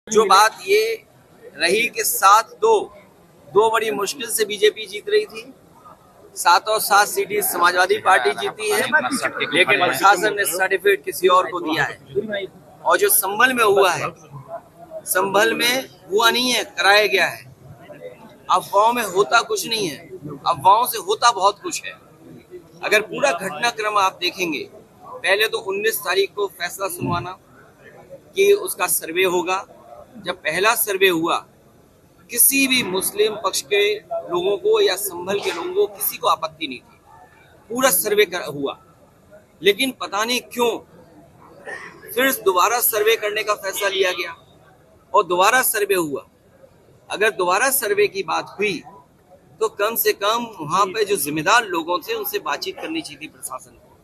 जो बात ये रही कि 7-2 बड़ी मुश्किल से बीजेपी जीत रही थी। 7 सीटें समाजवादी पार्टी जीती है, लेकिन प्रशासन ने सर्टिफिकेट किसी और को दिया है। और जो संभल में हुआ है, संभल में हुआ नहीं है, कराया गया है। अफवाहों में होता कुछ नहीं है, अफवाहों से होता बहुत कुछ है। अगर पूरा घटनाक्रम आप देखेंगे, पहले तो 19 तारीख को फैसला सुनवाना कि उसका सर्वे होगा। जब पहला सर्वे हुआ, किसी भी मुस्लिम पक्ष के लोगों को या संभल के लोगों को किसी को आपत्ति नहीं थी, पूरा सर्वे हुआ। लेकिन पता नहीं क्यों फिर दोबारा सर्वे करने का फैसला लिया गया और दोबारा सर्वे हुआ। अगर दोबारा सर्वे की बात हुई तो कम से कम वहां पे जो जिम्मेदार लोगों थे उनसे बातचीत करनी चाहिए थी प्रशासन को,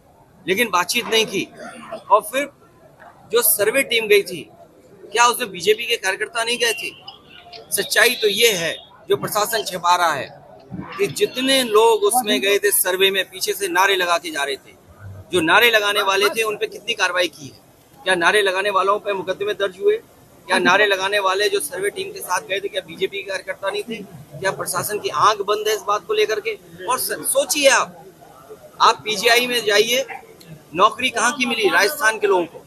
लेकिन बातचीत नहीं की। और फिर जो सर्वे टीम गई थी, क्या उसमें बीजेपी के कार्यकर्ता नहीं गए थे? सच्चाई तो ये है, जो प्रशासन छिपा रहा है, कि जितने लोग उसमें गए थे सर्वे में, पीछे से नारे लगाते जा रहे थे। जो नारे लगाने वाले थे उन पे कितनी कार्रवाई की है? क्या नारे लगाने वालों पे मुकदमे दर्ज हुए? क्या नारे लगाने वाले जो सर्वे टीम के साथ गए थे, क्या बीजेपी के कार्यकर्ता नहीं थे? क्या प्रशासन की आंख बंद है इस बात को लेकर के? और सोचिए, आप पीजीआई में जाइए, नौकरी कहाँ की मिली राजस्थान के लोगों को?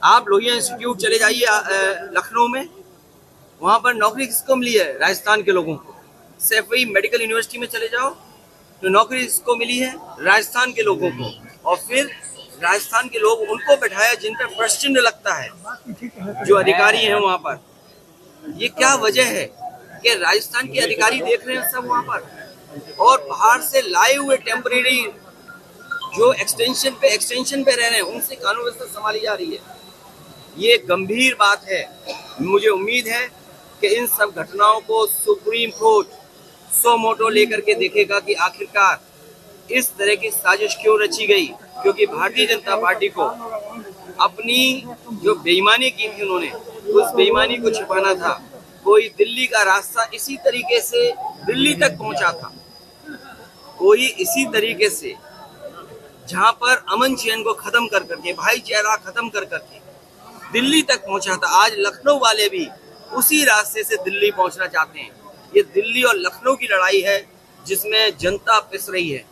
आप लोहिया इंस्टीट्यूट चले जाइए लखनऊ में, वहां पर नौकरी किसको मिली है? राजस्थान के लोगों को। सैफई मेडिकल यूनिवर्सिटी में चले जाओ तो नौकरी किसको मिली है? राजस्थान के लोगों को। और फिर राजस्थान के लोग उनको बैठाया जिन पर प्रश्न लगता है, जो अधिकारी हैं वहां पर। ये क्या वजह है कि राजस्थान के अधिकारी देख रहे हैं सब वहां पर, और बाहर से लाए हुए टेम्परेरी जो एक्सटेंशन पे रह रहे हैं, उनसे कानून व्यवस्था संभाली जा रही है। ये गंभीर बात है। मुझे उम्मीद है कि इन सब घटनाओं को सुप्रीम कोर्ट सो मोटो लेकर के देखेगा कि आखिरकार इस तरह की साजिश क्यों रची गई। क्योंकि भारतीय जनता पार्टी को अपनी जो बेईमानी की थी उन्होंने, उस बेईमानी को छिपाना था। कोई दिल्ली का रास्ता इसी तरीके से दिल्ली तक पहुंचा था, कोई इसी तरीके से जहां पर अमन चैन को खत्म कर करके, भाईचारा खत्म कर करके दिल्ली तक पहुंचा था। आज लखनऊ वाले भी उसी रास्ते से दिल्ली पहुंचना चाहते हैं। ये दिल्ली और लखनऊ की लड़ाई है जिसमें जनता पिस रही है।